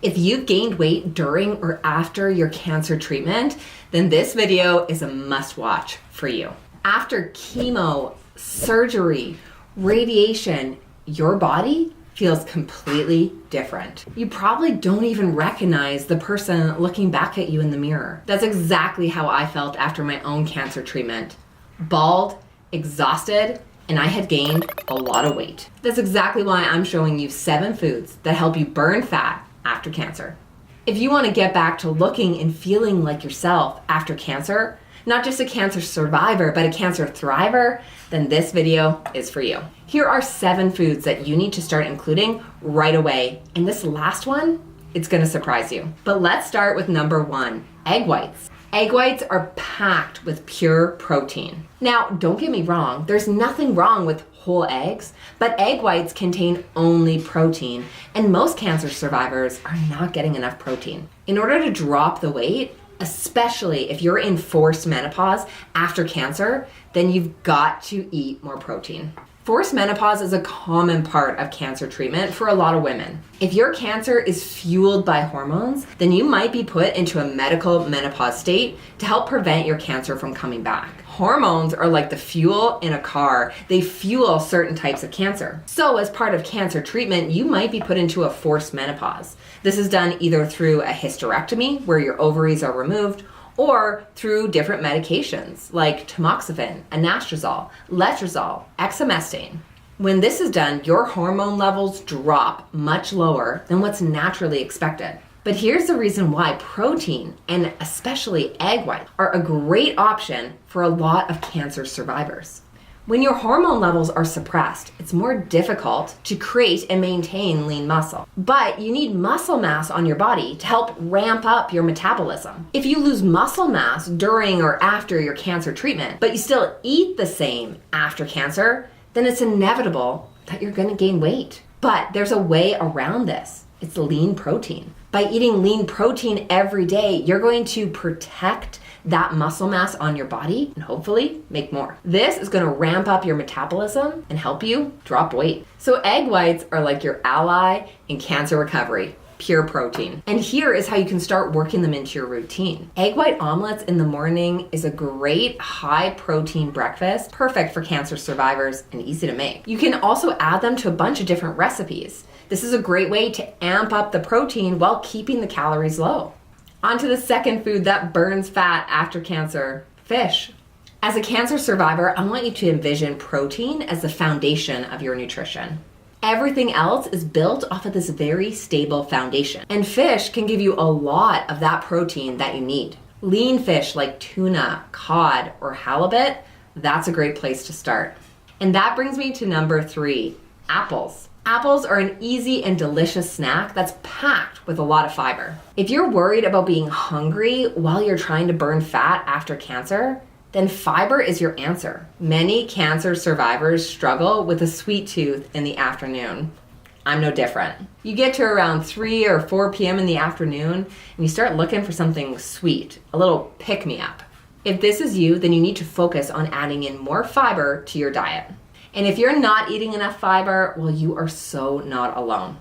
If you've gained weight during or after your cancer treatment, then this video is a must-watch for you. After chemo, surgery, radiation, your body feels completely different. You probably don't even recognize the person looking back at you in the mirror. That's exactly how I felt after my own cancer treatment. Bald, exhausted, and I had gained a lot of weight. That's exactly why I'm showing you 7 foods that help you burn fat after cancer. If you want to get back to looking and feeling like yourself after cancer, not just a cancer survivor, but a cancer thriver, then this video is for you. Here are 7 foods that you need to start including right away. And this last one, it's gonna surprise you. But let's start with number 1, egg whites. Egg whites are packed with pure protein. Now, don't get me wrong, there's nothing wrong with whole eggs, but egg whites contain only protein, and most cancer survivors are not getting enough protein. In order to drop the weight, especially if you're in forced menopause after cancer, then you've got to eat more protein. Forced menopause is a common part of cancer treatment for a lot of women. If your cancer is fueled by hormones, then you might be put into a medical menopause state to help prevent your cancer from coming back. Hormones are like the fuel in a car. They fuel certain types of cancer. So as part of cancer treatment, you might be put into a forced menopause. This is done either through a hysterectomy, where your ovaries are removed, or through different medications like tamoxifen, anastrozole, letrozole, exemestane. When this is done, your hormone levels drop much lower than what's naturally expected. But here's the reason why protein, and especially egg whites, are a great option for a lot of cancer survivors. When your hormone levels are suppressed, it's more difficult to create and maintain lean muscle. But you need muscle mass on your body to help ramp up your metabolism. If you lose muscle mass during or after your cancer treatment, but you still eat the same after cancer, then it's inevitable that you're gonna gain weight. But there's a way around this. It's lean protein. By eating lean protein every day, you're going to protect that muscle mass on your body and hopefully make more. This is going to ramp up your metabolism and help you drop weight. So egg whites are like your ally in cancer recovery. Pure protein. And here is how you can start working them into your routine. Egg white omelets in the morning is a great high protein breakfast, perfect for cancer survivors and easy to make. You can also add them to a bunch of different recipes. This is a great way to amp up the protein while keeping the calories low. On to the second food that burns fat after cancer, fish. As a cancer survivor, I want you to envision protein as the foundation of your nutrition. Everything else is built off of this very stable foundation. And fish can give you a lot of that protein that you need. Lean fish like tuna, cod, or halibut, that's a great place to start. And that brings me to number 3, apples. Apples are an easy and delicious snack that's packed with a lot of fiber. If you're worried about being hungry while you're trying to burn fat after cancer, then fiber is your answer. Many cancer survivors struggle with a sweet tooth in the afternoon. I'm no different. You get to around 3 or 4 p.m. in the afternoon and you start looking for something sweet, a little pick-me-up. If this is you, then you need to focus on adding in more fiber to your diet. And if you're not eating enough fiber, well, you are so not alone.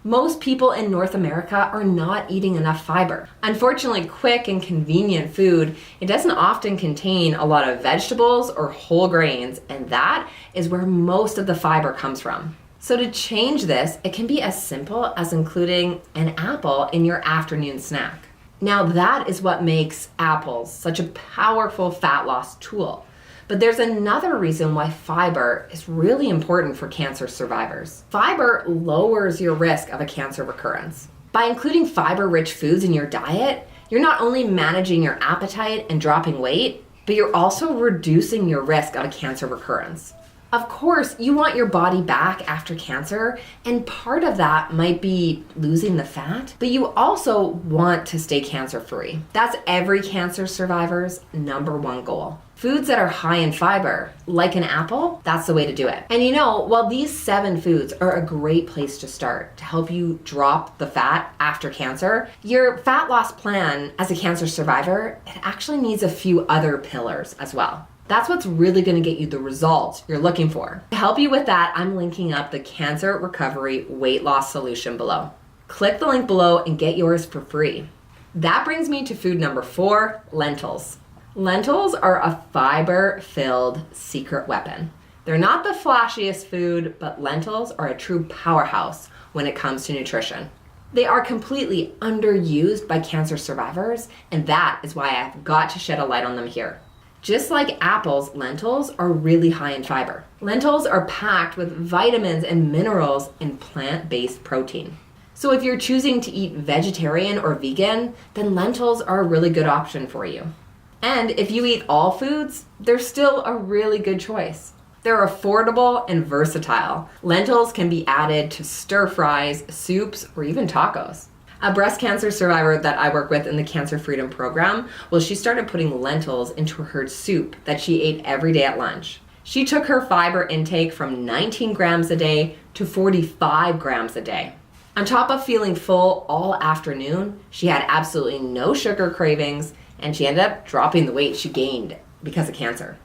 Most people in North America are not eating enough fiber. Unfortunately, quick and convenient food, it doesn't often contain a lot of vegetables or whole grains, and that is where most of the fiber comes from. So to change this, it can be as simple as including an apple in your afternoon snack. Now that is what makes apples such a powerful fat loss tool. But there's another reason why fiber is really important for cancer survivors. Fiber lowers your risk of a cancer recurrence. By including fiber-rich foods in your diet, you're not only managing your appetite and dropping weight, but you're also reducing your risk of a cancer recurrence. Of course, you want your body back after cancer, and part of that might be losing the fat, but you also want to stay cancer-free. That's every cancer survivor's number 1 goal. Foods that are high in fiber, like an apple, that's the way to do it. And you know, while these 7 foods are a great place to start to help you drop the fat after cancer, your fat loss plan as a cancer survivor, it actually needs a few other pillars as well. That's what's really going to get you the results you're looking for. To help you with that, I'm linking up the Cancer Recovery Weight Loss Solution below. Click the link below and get yours for free. That brings me to food number 4, lentils. Lentils are a fiber-filled secret weapon. They're not the flashiest food, but lentils are a true powerhouse when it comes to nutrition. They are completely underused by cancer survivors, and that is why I've got to shed a light on them here. Just like apples, lentils are really high in fiber. Lentils are packed with vitamins and minerals and plant-based protein. So if you're choosing to eat vegetarian or vegan, then lentils are a really good option for you. And if you eat all foods, they're still a really good choice. They're affordable and versatile. Lentils can be added to stir fries, soups, or even tacos. A breast cancer survivor that I work with in the Cancer Freedom Program, well, she started putting lentils into her soup that she ate every day at lunch. She took her fiber intake from 19 grams a day to 45 grams a day. On top of feeling full all afternoon, she had absolutely no sugar cravings, and she ended up dropping the weight she gained because of cancer.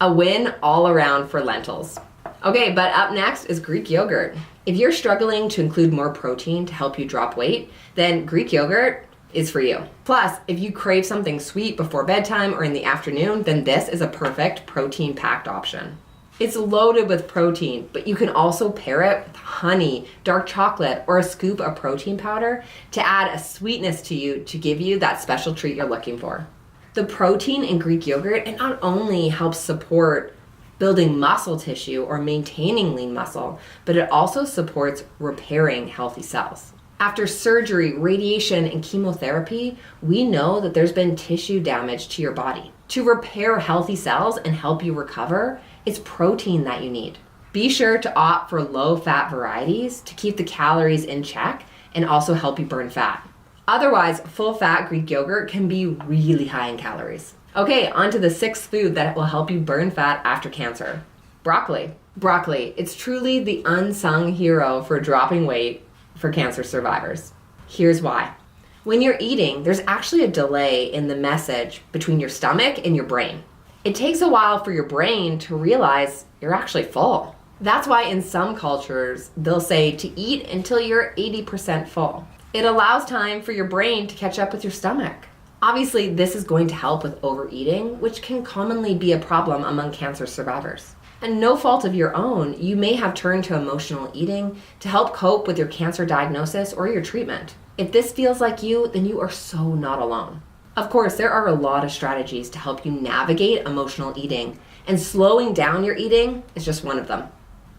A win all around for lentils. Okay, but up next is Greek yogurt. If you're struggling to include more protein to help you drop weight, then Greek yogurt is for you. Plus, if you crave something sweet before bedtime or in the afternoon, then this is a perfect protein-packed option. It's loaded with protein, but you can also pair it with honey, dark chocolate, or a scoop of protein powder to add a sweetness to you to give you that special treat you're looking for. The protein in Greek yogurt, it not only helps support building muscle tissue or maintaining lean muscle, but it also supports repairing healthy cells. After surgery, radiation, and chemotherapy, we know that there's been tissue damage to your body. To repair healthy cells and help you recover, it's protein that you need. Be sure to opt for low-fat varieties to keep the calories in check and also help you burn fat. Otherwise, full-fat Greek yogurt can be really high in calories. Okay, on to the 6th food that will help you burn fat after cancer. Broccoli. Broccoli, it's truly the unsung hero for dropping weight for cancer survivors. Here's why. When you're eating, there's actually a delay in the message between your stomach and your brain. It takes a while for your brain to realize you're actually full. That's why in some cultures, they'll say to eat until you're 80% full. It allows time for your brain to catch up with your stomach. Obviously, this is going to help with overeating, which can commonly be a problem among cancer survivors. And no fault of your own, you may have turned to emotional eating to help cope with your cancer diagnosis or your treatment. If this feels like you, then you are so not alone. Of course, there are a lot of strategies to help you navigate emotional eating, and slowing down your eating is just one of them.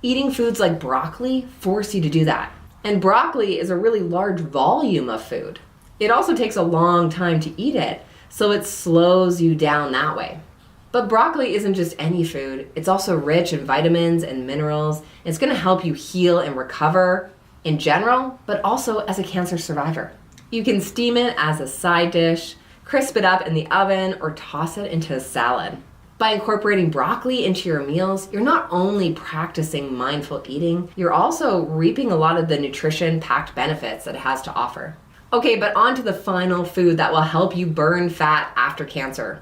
Eating foods like broccoli force you to do that. And broccoli is a really large volume of food. It also takes a long time to eat it, so it slows you down that way. But broccoli isn't just any food. It's also rich in vitamins and minerals. It's going to help you heal and recover in general, but also as a cancer survivor. You can steam it as a side dish, crisp it up in the oven, or toss it into a salad. By incorporating broccoli into your meals, you're not only practicing mindful eating, you're also reaping a lot of the nutrition-packed benefits that it has to offer. Okay, but on to the final food that will help you burn fat after cancer.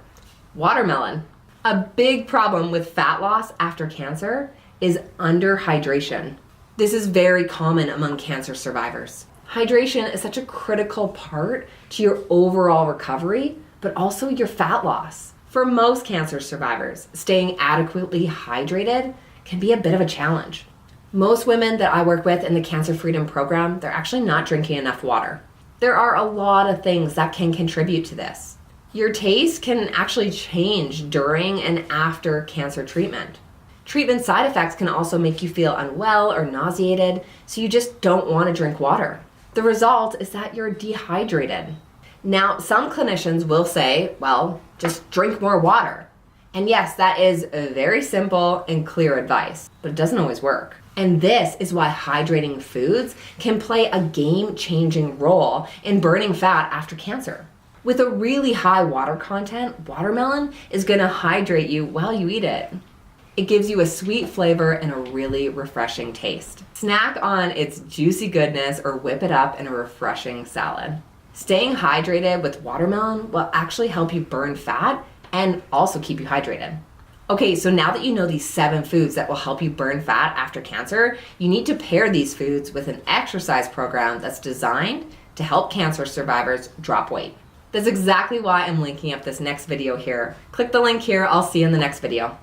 Watermelon. A big problem with fat loss after cancer is underhydration. This is very common among cancer survivors. Hydration is such a critical part to your overall recovery, but also your fat loss. For most cancer survivors, staying adequately hydrated can be a bit of a challenge. Most women that I work with in the Cancer Freedom Program, they're actually not drinking enough water. There are a lot of things that can contribute to this. Your taste can actually change during and after cancer treatment. Treatment side effects can also make you feel unwell or nauseated, so you just don't want to drink water. The result is that you're dehydrated. Now, some clinicians will say, well, just drink more water. And yes, that is a very simple and clear advice, but it doesn't always work. And this is why hydrating foods can play a game-changing role in burning fat after cancer. With a really high water content, watermelon is going to hydrate you while you eat it. It gives you a sweet flavor and a really refreshing taste. Snack on its juicy goodness or whip it up in a refreshing salad. Staying hydrated with watermelon will actually help you burn fat and also keep you hydrated. Okay, so now that you know these 7 foods that will help you burn fat after cancer, you need to pair these foods with an exercise program that's designed to help cancer survivors drop weight. That's exactly why I'm linking up this next video here. Click the link here. I'll see you in the next video.